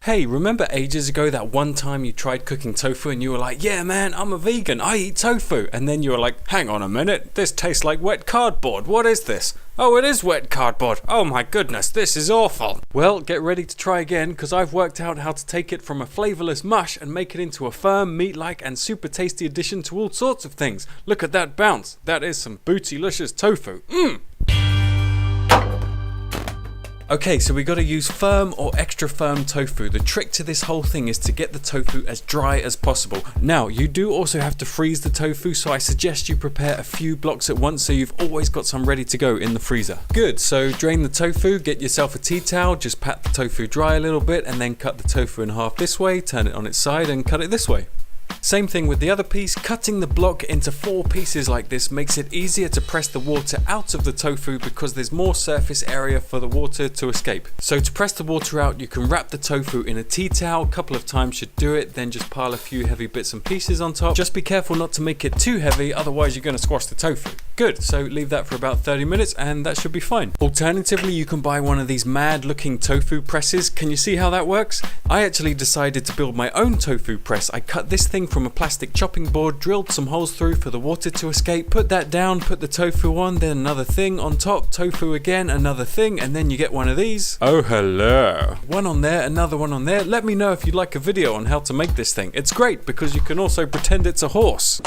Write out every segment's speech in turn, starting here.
Hey, remember ages ago that one time you tried cooking tofu and you were like, yeah man, I'm a vegan, I eat tofu. And then you were like, hang on a minute, this tastes like wet cardboard, what is this? Oh, it is wet cardboard. Oh my goodness, this is awful. Well, get ready to try again, because I've worked out how to take it from a flavorless mush and make it into a firm, meat-like and super tasty addition to all sorts of things. Look at that bounce. That is some bootylicious tofu. Okay, so we got to use firm or extra firm tofu. The trick to this whole thing is to get the tofu as dry as possible. Now, you do also have to freeze the tofu, so I suggest you prepare a few blocks at once so you've always got some ready to go in the freezer. Good, so drain the tofu, get yourself a tea towel, just pat the tofu dry a little bit and then cut the tofu in half this way, turn it on its side and cut it this way. Same thing with the other piece. Cutting the block into 4 pieces like this makes it easier to press the water out of the tofu because there's more surface area for the water to escape. So to press the water out, you can wrap the tofu in a tea towel. A couple of times should do it, then just pile a few heavy bits and pieces on top. Just be careful not to make it too heavy, otherwise you're going to squash the tofu. Good, so leave that for about 30 minutes and that should be fine. Alternatively, you can buy one of these mad looking tofu presses. Can you see how that works? I actually decided to build my own tofu press. I cut this thing from a plastic chopping board, drilled some holes through for the water to escape, put that down, put the tofu on, then another thing on top, tofu again, another thing, and then you get one of these. Oh hello. One on there, another one on there. Let me know if you'd like a video on how to make this thing. It's great because you can also pretend it's a horse.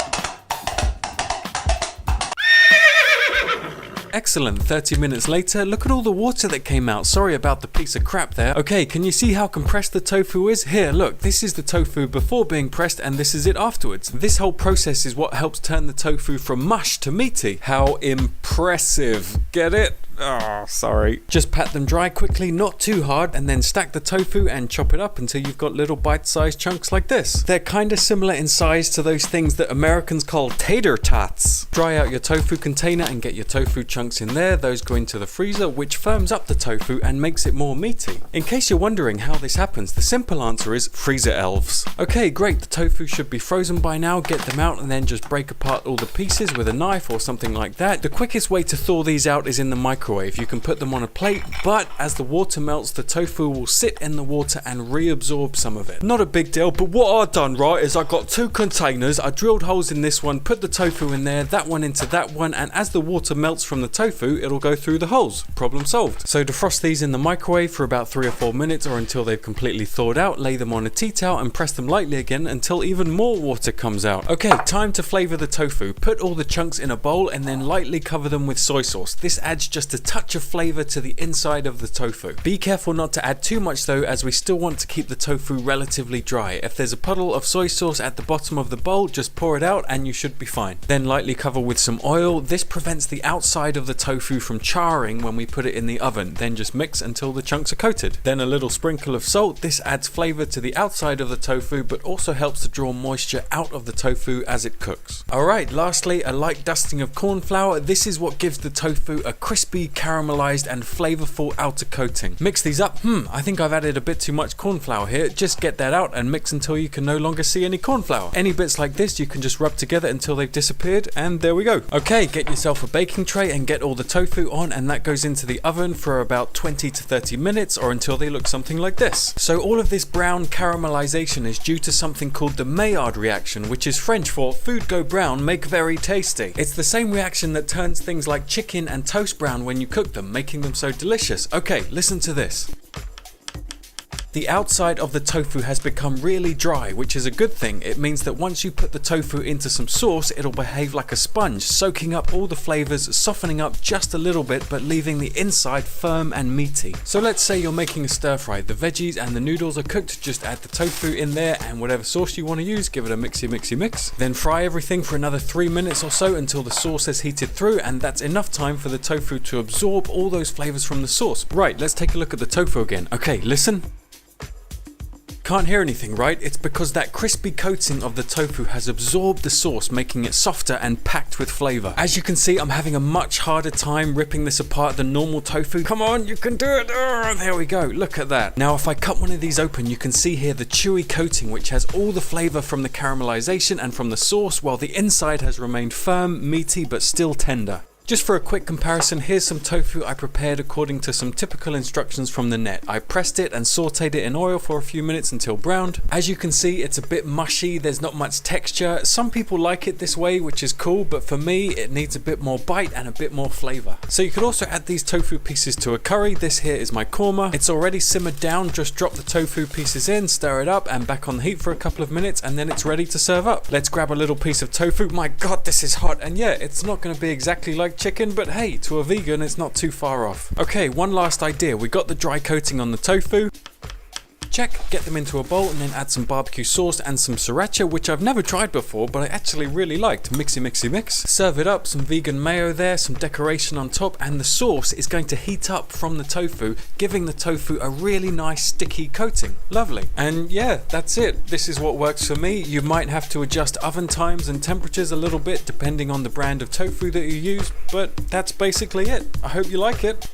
Excellent, 30 minutes later, look at all the water that came out. Sorry about the piece of crap there. Okay, can you see how compressed the tofu is? Here, look, this is the tofu before being pressed and this is it afterwards. This whole process is what helps turn the tofu from mush to meaty. How impressive. Get it? Oh, sorry. Just pat them dry quickly, not too hard, and then stack the tofu and chop it up until you've got little bite-sized chunks like this. They're kind of similar in size to those things that Americans call tater tots. Dry out your tofu container and get your tofu chunks in there. Those go into the freezer, which firms up the tofu and makes it more meaty. In case you're wondering how this happens, the simple answer is freezer elves. Okay, great, the tofu should be frozen by now. Get them out and then just break apart all the pieces with a knife or something like that. The quickest way to thaw these out is in the microwave. You can put them on a plate, but as the water melts, the tofu will sit in the water and reabsorb some of it. Not a big deal, but what I've done right is I got 2 containers. I drilled holes in this one, put the tofu in there, that one into that one, and as the water melts from the tofu, it'll go through the holes. Problem solved. So defrost these in the microwave for about 3 or 4 minutes or until they've completely thawed out. Lay them on a tea towel and press them lightly again until even more water comes out. Okay, time to flavor the tofu. Put all the chunks in a bowl and then lightly cover them with soy sauce. This adds just a touch of flavor to the inside of the tofu. Be careful not to add too much though, as we still want to keep the tofu relatively dry. If there's a puddle of soy sauce at the bottom of the bowl, just pour it out and you should be fine. Then lightly cover with some oil. This prevents the outside of the tofu from charring when we put it in the oven. Then just mix until the chunks are coated. Then a little sprinkle of salt. This adds flavor to the outside of the tofu but also helps to draw moisture out of the tofu as it cooks. Alright, lastly, a light dusting of corn flour. This is what gives the tofu a crispy, caramelized and flavorful outer coating. Mix these up. I think I've added a bit too much corn flour here. Just get that out and mix until you can no longer see any corn flour. Any bits like this you can just rub together until they've disappeared, and there we go. Okay, get yourself a baking tray and get all the tofu on, and that goes into the oven for about 20 to 30 minutes or until they look something like this. So all of this brown caramelization is due to something called the Maillard reaction, which is French for food go brown, make very tasty. It's the same reaction that turns things like chicken and toast brown when you cook them, making them so delicious. Okay, listen to this. The outside of the tofu has become really dry, which is a good thing. It means that once you put the tofu into some sauce, it'll behave like a sponge, soaking up all the flavors, softening up just a little bit, but leaving the inside firm and meaty. So let's say you're making a stir fry. The veggies and the noodles are cooked. Just add the tofu in there and whatever sauce you want to use, give it a mixy mix. Then fry everything for another 3 minutes or so until the sauce has heated through, and that's enough time for the tofu to absorb all those flavors from the sauce. Right, let's take a look at the tofu again. Okay, listen. Can't hear anything, right? It's because that crispy coating of the tofu has absorbed the sauce, making it softer and packed with flavor. As you can see, I'm having a much harder time ripping this apart than normal tofu. Come on, you can do it. There we go. Look at that. Now, if I cut one of these open, you can see here the chewy coating, which has all the flavor from the caramelization and from the sauce, while the inside has remained firm, meaty, but still tender. Just for a quick comparison, here's some tofu I prepared according to some typical instructions from the net. I pressed it and sauteed it in oil for a few minutes until browned. As you can see, it's a bit mushy, there's not much texture. Some people like it this way, which is cool, but for me, it needs a bit more bite and a bit more flavor. So you could also add these tofu pieces to a curry. This here is my korma. It's already simmered down, just drop the tofu pieces in, stir it up, and back on the heat for a couple of minutes, and then it's ready to serve up. Let's grab a little piece of tofu. My God, this is hot. And yeah, it's not gonna be exactly like chicken, but hey, to a vegan, it's not too far off. Okay, one last idea. We got the dry coating on the tofu. Check, get them into a bowl and then add some barbecue sauce and some sriracha, which I've never tried before, but I actually really liked. Mixy, mixy, mix. Serve it up, some vegan mayo there, some decoration on top, and the sauce is going to heat up from the tofu, giving the tofu a really nice sticky coating. Lovely. And yeah, that's it. This is what works for me. You might have to adjust oven times and temperatures a little bit depending on the brand of tofu that you use, but that's basically it. I hope you like it.